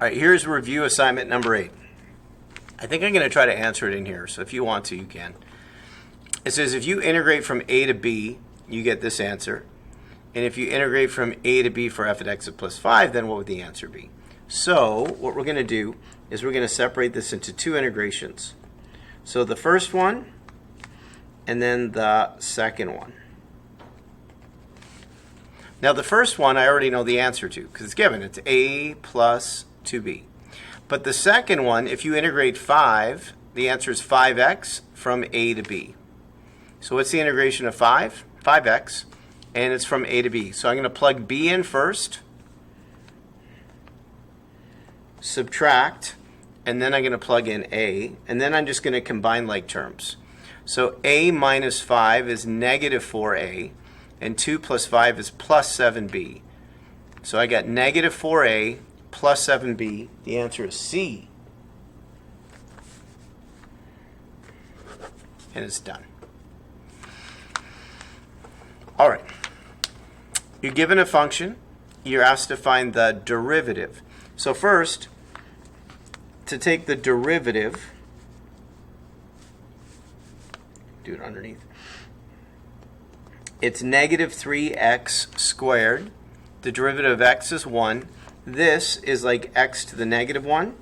All right, here's review assignment number 8. I think I'm going to try to answer it in here, so if you want to, you can. It says if you integrate from a to b, you get this answer. And if you integrate from a to b for f at x of plus 5, then what would the answer be? So what we're going to do is we're going to separate this into two integrations. So the first one and then the second one. Now the first one I already know the answer to because it's given. It's a plus 2b. But the second one, if you integrate 5, the answer is 5x from a to b. So what's the integration of 5? 5x. And it's from a to b. So I'm going to plug b in first, subtract, and then I'm going to plug in a. And then I'm just going to combine like terms. So a minus 5 is negative 4a. And 2 plus 5 is plus 7b. So I got negative 4a plus 7b. The answer is C. And it's done. All right. You're given a function. You're asked to find the derivative. So first, to take the derivative, do it underneath. It's negative 3x squared. The derivative of x is 1. This is like x to the negative 1.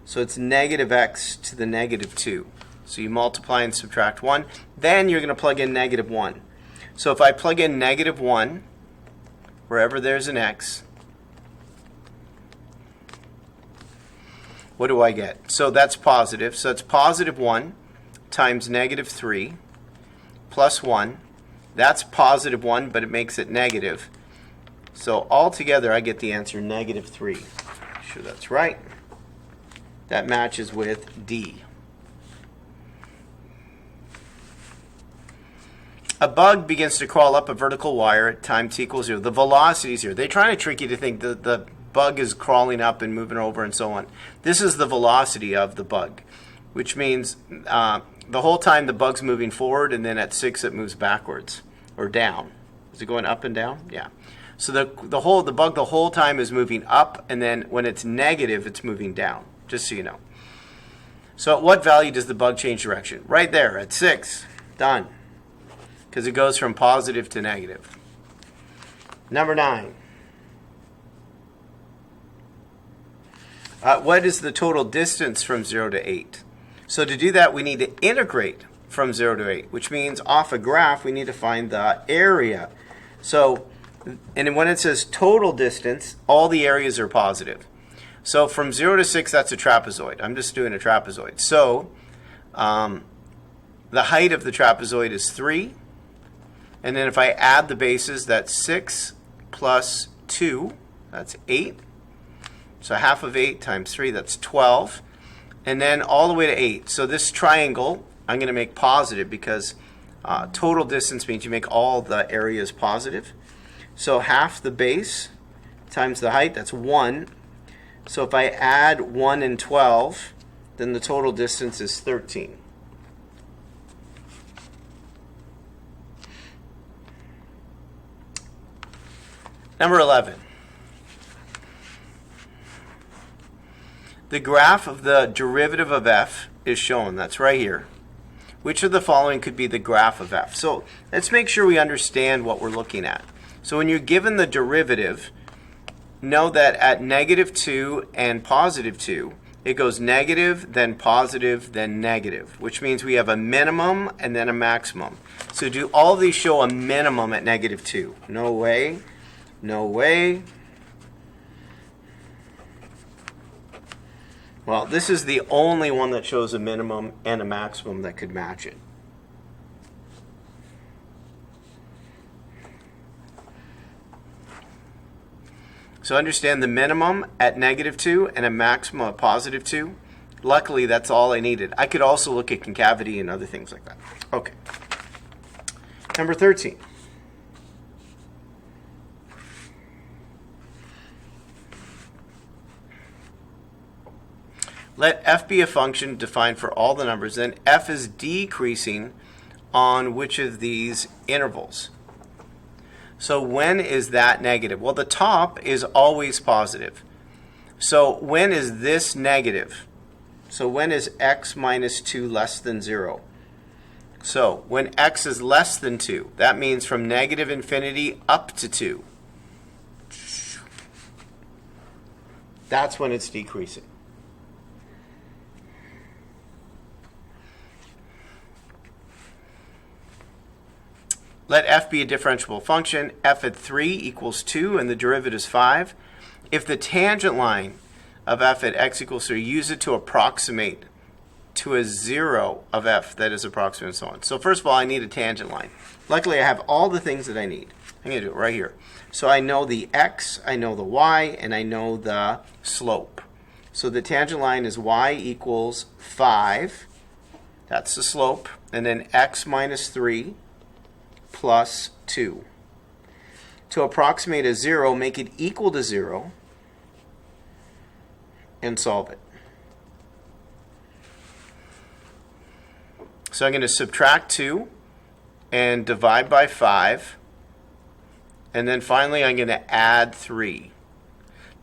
So it's negative x to the negative 2. So you multiply and subtract 1. Then you're going to plug in negative 1. So if I plug in negative 1, wherever there's an x, what do I get? So that's positive. So it's positive 1 times negative 3 plus 1. That's positive 1, but it makes it negative. So altogether, I get the answer negative 3. Sure that's right. That matches with D. A bug begins to crawl up a vertical wire at time t equals 0. The velocity is 0. They're trying to trick you to think that the bug is crawling up and moving over and so on. This is the velocity of the bug, which means the whole time the bug's moving forward, and then at 6 it moves backwards or down. Is it going up and down? Yeah. So the bug the whole time is moving up, and then when it's negative, it's moving down, just so you know. So at what value does the bug change direction? Right there, at 6. Done. Because it goes from positive to negative. Number 9. What is the total distance from 0 to 8? So to do that, we need to integrate from 0 to 8, which means off a graph, we need to find the area. So, and when it says total distance, all the areas are positive. So from 0 to 6, that's a trapezoid. I'm just doing a trapezoid. So the height of the trapezoid is 3. And then if I add the bases, that's 6 plus 2, that's 8. So half of 8 times 3, that's 12. And then all the way to 8. So this triangle, I'm going to make positive because total distance means you make all the areas positive. So half the base times the height, that's 1. So if I add 1 and 12, then the total distance is 13. Number 11. The graph of the derivative of f is shown. That's right here. Which of the following could be the graph of f? So let's make sure we understand what we're looking at. So when you're given the derivative, know that at negative 2 and positive 2, it goes negative, then positive, then negative, which means we have a minimum and then a maximum. So do all of these show a minimum at negative 2? No way. No way. Well, this is the only one that shows a minimum and a maximum that could match it. So understand the minimum at negative 2 and a maximum of positive 2. Luckily, that's all I needed. I could also look at concavity and other things like that. Okay. Number 13. Let f be a function defined for all the numbers, then f is decreasing on which of these intervals? So when is that negative? Well, the top is always positive. So when is this negative? So when is x minus 2 less than 0? So when x is less than 2, that means from negative infinity up to 2. That's when it's decreasing. Let f be a differentiable function. F at 3 equals 2 and the derivative is 5. If the tangent line of f at x equals 3, use it to approximate to a 0 of f that is approximate and so on. So first of all, I need a tangent line. Luckily, I have all the things that I need. I'm going to do it right here. So I know the x, I know the y, and I know the slope. So the tangent line is y equals 5. That's the slope. And then x minus 3 plus 2. To approximate a 0, make it equal to 0 and solve it. So I'm going to subtract 2 and divide by 5. And then finally I'm going to add 3.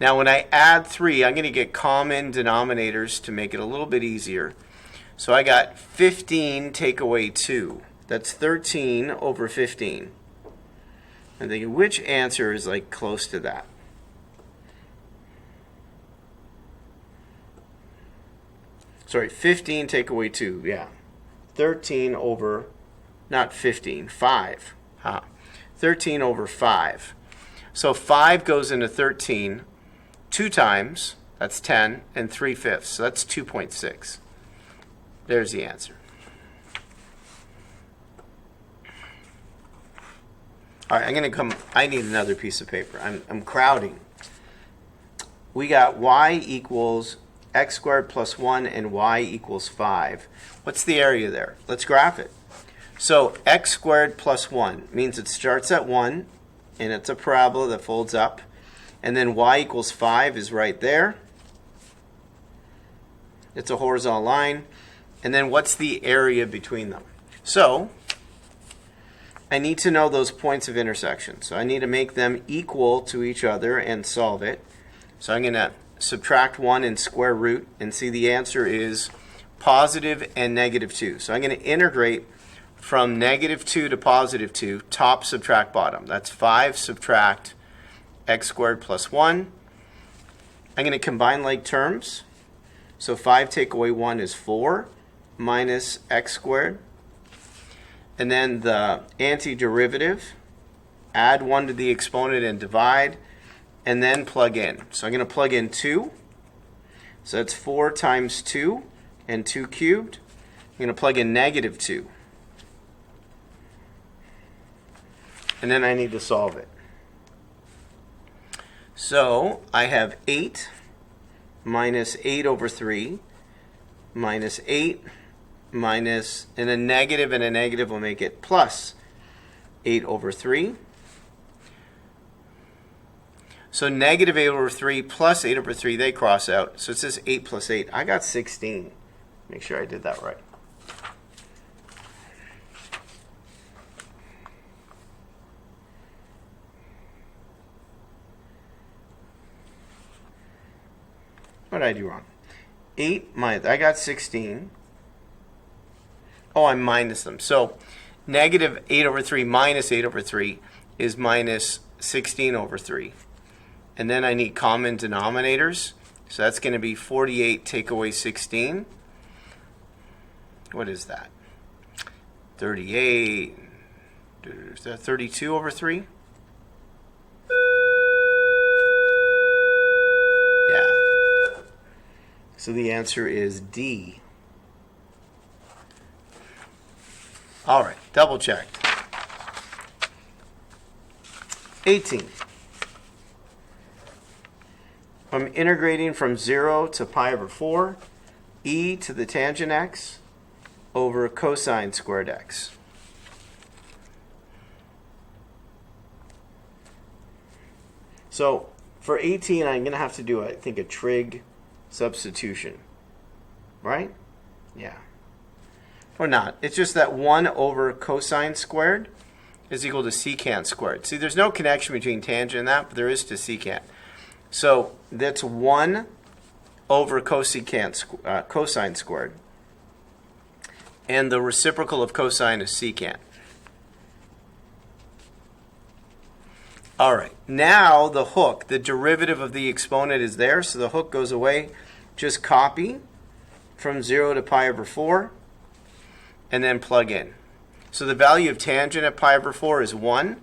Now when I add 3, I'm going to get common denominators to make it a little bit easier. So I got 15 take away 2. That's 13 over 15. I'm thinking, which answer is like close to that? Sorry, 15 take away 2, yeah. 13 over, not 15, 5. 13 over 5. So 5 goes into 13 2 times, that's 10, and 3/5. So that's 2.6. There's the answer. All right, I need another piece of paper. I'm crowding. We got y equals x squared plus 1 and y equals 5. What's the area there? Let's graph it. So x squared plus 1 means it starts at 1, and it's a parabola that folds up. And then y equals 5 is right there. It's a horizontal line. And then what's the area between them? So I need to know those points of intersection. So I need to make them equal to each other and solve it. So I'm going to subtract 1 and square root and see the answer is positive and negative 2. So I'm going to integrate from negative 2 to positive 2, top subtract bottom. That's 5 subtract x squared plus 1. I'm going to combine like terms. So 5 take away 1 is 4 minus x squared. And then the antiderivative, add 1 to the exponent and divide, and then plug in. So I'm going to plug in 2. So that's 4 times 2 and 2 cubed. I'm going to plug in negative 2. And then I need to solve it. So I have 8 minus 8 over 3 minus 8 minus, and a negative will make it plus 8 over 3. So negative 8 over 3 plus 8 over 3, they cross out. So it says 8 plus 8. I got 16. Make sure I did that right. What did I do wrong? 8 minus, I got 16. Oh, I minus them. So negative 8 over 3 minus 8 over 3 is minus 16 over 3. And then I need common denominators. So that's going to be 48 take away 16. What is that? 38. Is that 32 over 3? Yeah. So the answer is D. All right, double check. 18. I'm integrating from 0 to pi over 4, e to the tangent x over cosine squared x. So for 18, I'm going to have to do, I think, a trig substitution. Right? Yeah. Or not. It's just that 1 over cosine squared is equal to secant squared. See, there's no connection between tangent and that, but there is to secant. So that's 1 over cosine squared. And the reciprocal of cosine is secant. All right, now the hook, the derivative of the exponent is there, so the hook goes away. Just copy from 0 to pi over 4, and then plug in. So the value of tangent at pi over 4 is 1.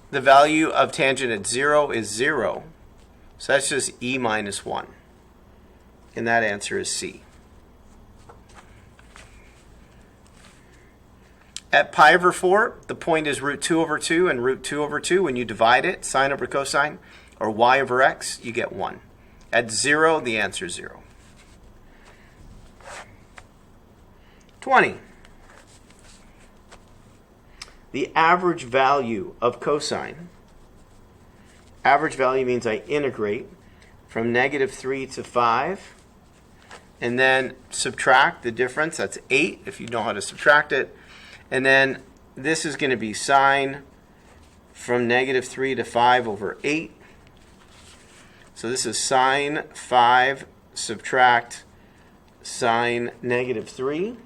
The value of tangent at 0 is 0. So that's just e minus 1. And that answer is C. At pi over 4, the point is root 2 over 2, and root 2 over 2, when you divide it, sine over cosine, or y over x, you get 1. At 0, the answer is 0. 20. The average value of cosine. Average value means I integrate from negative 3 to 5, and then subtract the difference. That's 8 if you know how to subtract it. And then this is going to be sine from negative 3 to 5 over 8. So this is sine 5 subtract sine negative 3.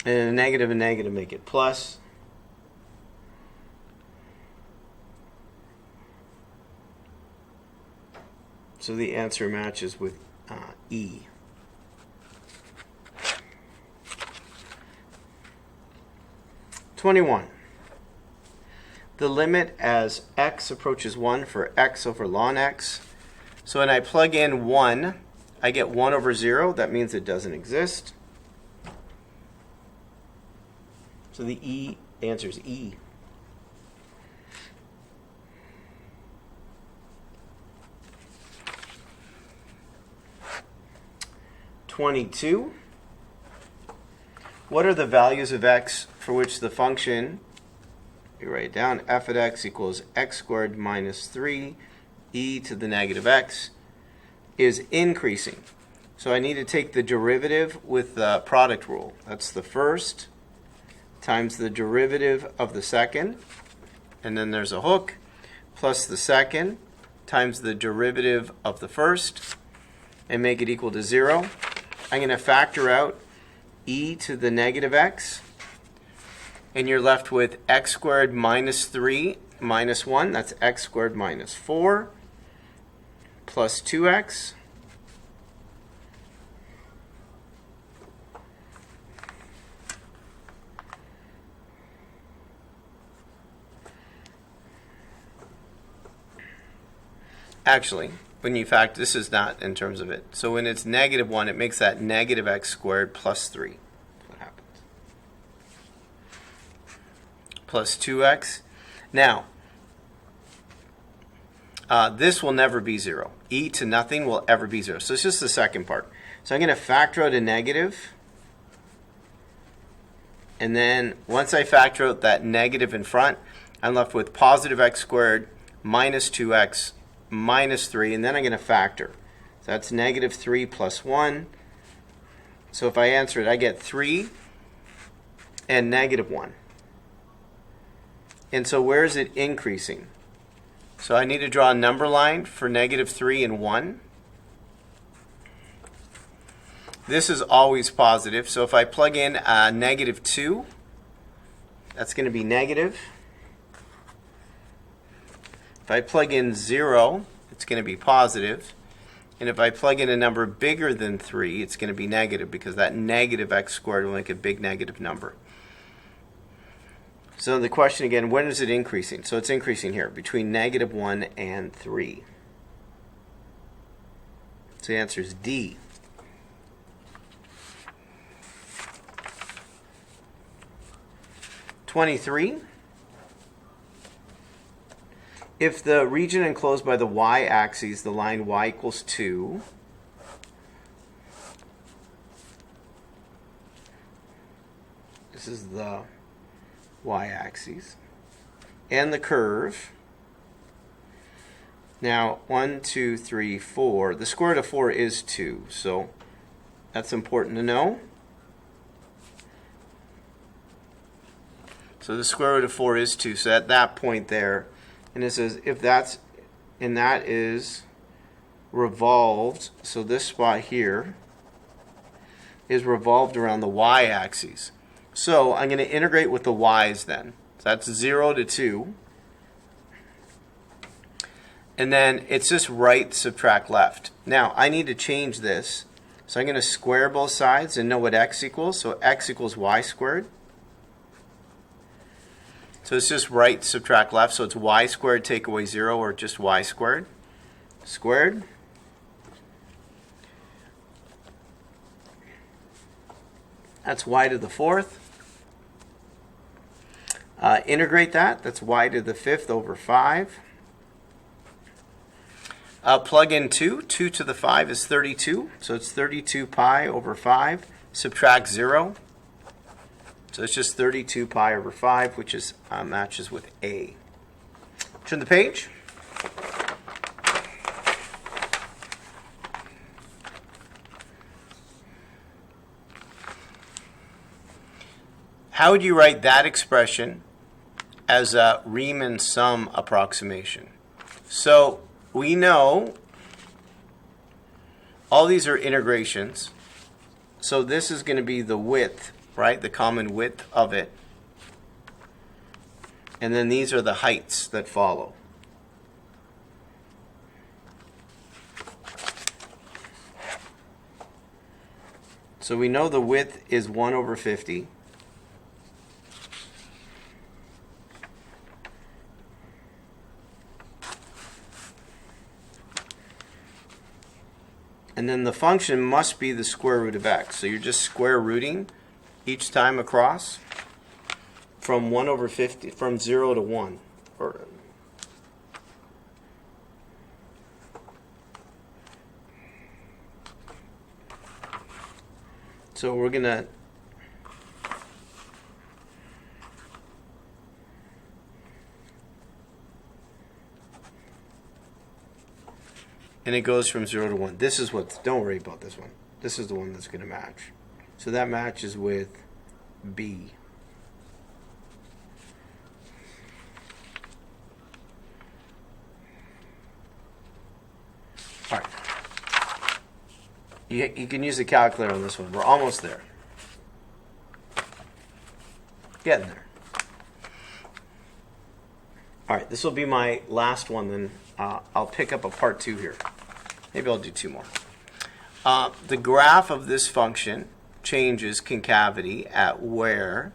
And a negative make it plus. So the answer matches with E. (21) The limit as x approaches 1 for x over ln x. So when I plug in 1, I get 1 over 0. That means it doesn't exist. So the answer is E. (22) What are the values of x for which the function, you write it down, f of x equals x squared minus 3 e to the negative x is increasing? So I need to take the derivative with the product rule. That's the first times the derivative of the second, and then there's a hook, plus the second times the derivative of the first, and make it equal to 0. I'm going to factor out e to the negative x, and you're left with x squared minus 3 minus 1. That's x squared minus 4 plus 2x. Actually, when you factor, this is not in terms of it. So when it's negative 1, it makes that negative x squared plus 3. What happens? Plus 2x. Now, this will never be 0. E to nothing will ever be 0. So it's just the second part. So I'm going to factor out a negative. And then once I factor out that negative in front, I'm left with positive x squared minus 2x minus 3, and then I'm going to factor. So that's negative 3 plus 1. So if I answer it, I get 3 and negative 1. And so where is it increasing? So I need to draw a number line for negative 3 and 1. This is always positive. So if I plug in negative 2, that's going to be negative. If I plug in 0, it's going to be positive. And if I plug in a number bigger than 3, it's going to be negative, because that negative x squared will make a big negative number. So the question again, when is it increasing? So it's increasing here, between negative 1 and 3. So the answer is D. (23) If the region enclosed by the y-axis, the line y equals 2, this is the y-axis, and the curve Now, 1, 2, 3, 4. The square root of 4 is 2, so that's important to know. So the square root of 4 is 2. So at that point there, and it says if that's, and that is revolved, so this spot here is revolved around the y-axis. So I'm going to integrate with the y's then. So that's 0 to 2. And then it's just right subtract left. Now I need to change this. So I'm going to square both sides and know what x equals. So x equals y squared. So it's just right subtract left. So it's y squared take away 0, or just y squared. Squared. That's y to the 4th. Integrate that. That's y to the 5th over 5. Plug in 2. 2 to the 5 is 32. So it's 32 pi over 5. Subtract 0. So it's just 32 pi over 5, which is matches with A. Turn the page. How would you write that expression as a Riemann sum approximation? So we know all these are integrations. So this is going to be the width, right? The common width of it. And then these are the heights that follow. So we know the width is 1 over 50. And then the function must be the square root of x. So you're just square rooting each time across from 1 over 50, from 0 to 1. So we're going to and it goes from 0 to 1. This is what, don't worry about this one. This is the one that's going to match. So that matches with B. All right. You can use the calculator on this one. We're almost there. Getting there. All right, this will be my last one, then I'll pick up a part 2 here. Maybe I'll do 2 more. The graph of this function changes concavity at where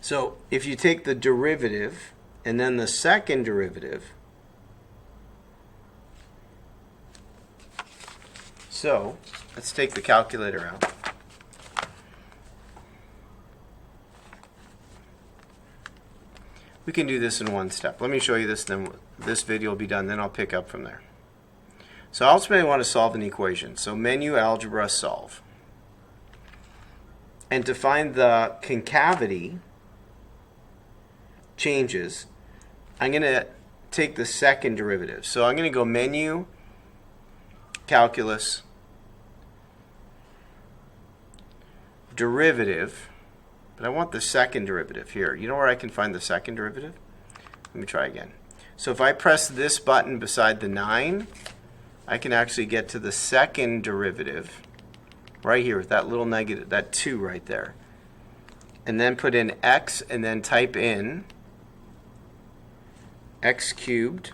so if you take the derivative and then the second derivative, so let's take the calculator out. We can do this in one step. Let me show you this, then this video will be done, then I'll pick up from there. So I ultimately want to solve an equation. So menu algebra solve. And to find the concavity changes, I'm going to take the second derivative. So I'm going to go menu, calculus, derivative, but I want the second derivative here. You know where I can find the second derivative? Let me try again. So if I press this button beside the 9, I can actually get to the second derivative right here with that little negative, that 2 right there. And then put in x and then type in x cubed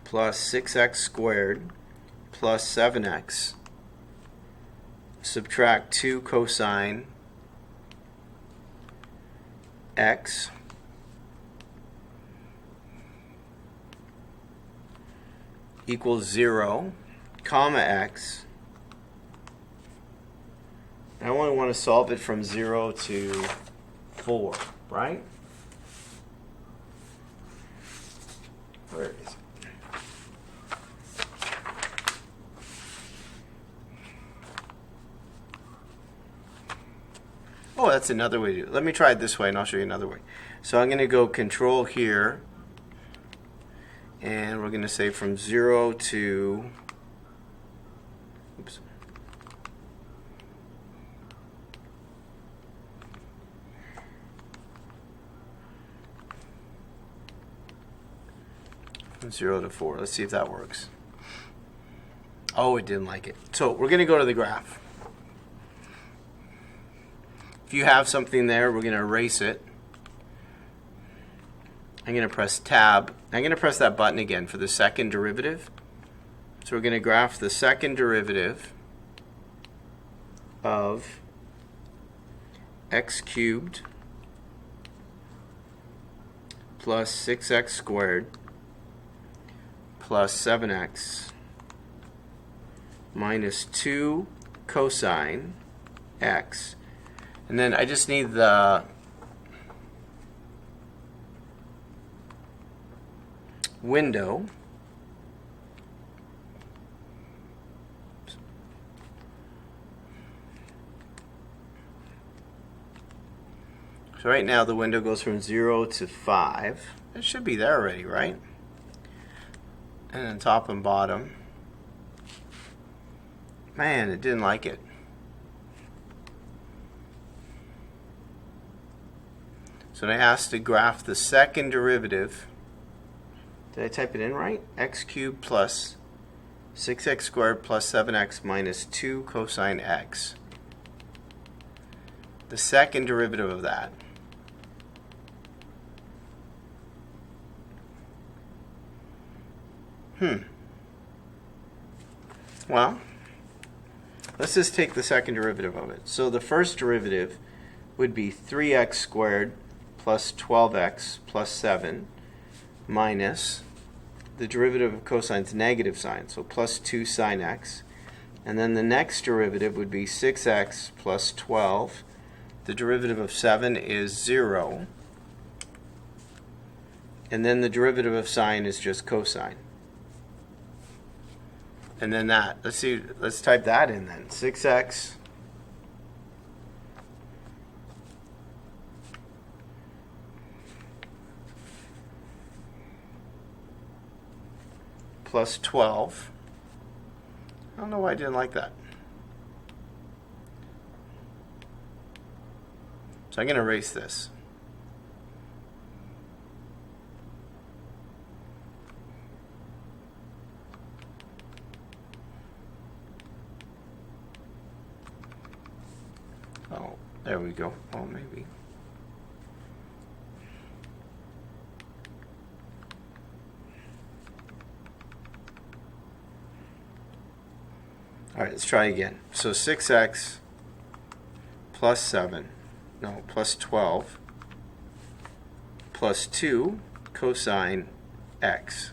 plus 6x squared plus 7x subtract 2 cosine x equals 0, comma x. I only want to solve it from 0 to 4, right? Where is it? Oh, that's another way to do it. Let me try it this way, and I'll show you another way. So I'm going to go control here, and we're going to say from 0 to, oops, from 0 to 4. Let's see if that works. Oh, it didn't like it. So we're going to go to the graph. If you have something there, we're going to erase it. I'm going to press tab. I'm going to press that button again for the second derivative. So we're going to graph the second derivative of x cubed plus 6x squared plus 7x minus 2 cosine x. And then I just need the window. So right now the window goes from 0 to 5. It should be there already, right? And then top and bottom. Man, it didn't like it. So I asked to graph the second derivative. Did I type it in right? X cubed plus 6x squared plus 7x minus 2 cosine x. The second derivative of that. Well, let's just take the second derivative of it. So the first derivative would be 3x squared plus 12x plus 7 minus the derivative of cosine's negative sign, so plus 2 sine x. And then the next derivative would be 6x plus 12. The derivative of 7 is 0. And then the derivative of sine is just cosine. And then that, let's type that in then. 6x plus 12. I don't know why I didn't like that. So I'm going to erase this. Oh, there we go. Oh, maybe. All right, let's try again. So 6x plus 7, no, plus 12 plus 2 cosine x.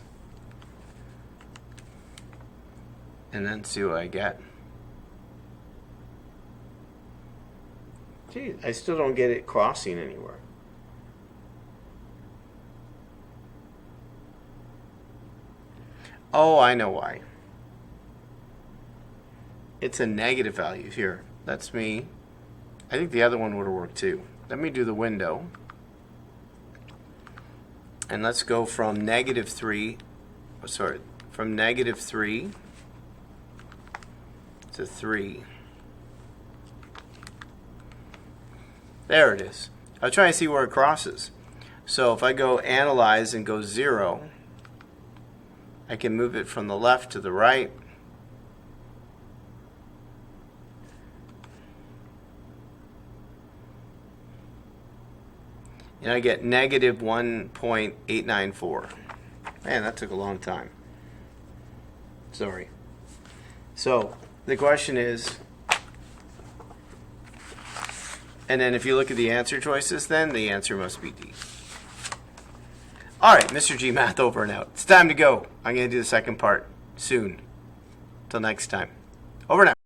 And then see what I get. Gee, I still don't get it crossing anywhere. Oh, I know why. It's a negative value here. That's me. I think the other one would have worked too. Let me do the window. And let's go from negative 3, from negative 3 to 3. There it is. I'll try and see where it crosses. So if I go analyze and go 0, I can move it from the left to the right. And I get negative 1.894. Man, that took a long time. Sorry. So the question is, and then if you look at the answer choices, then the answer must be D. All right, Mr. G Math over and out. It's time to go. I'm going to do the second part soon. Till next time. Over and out.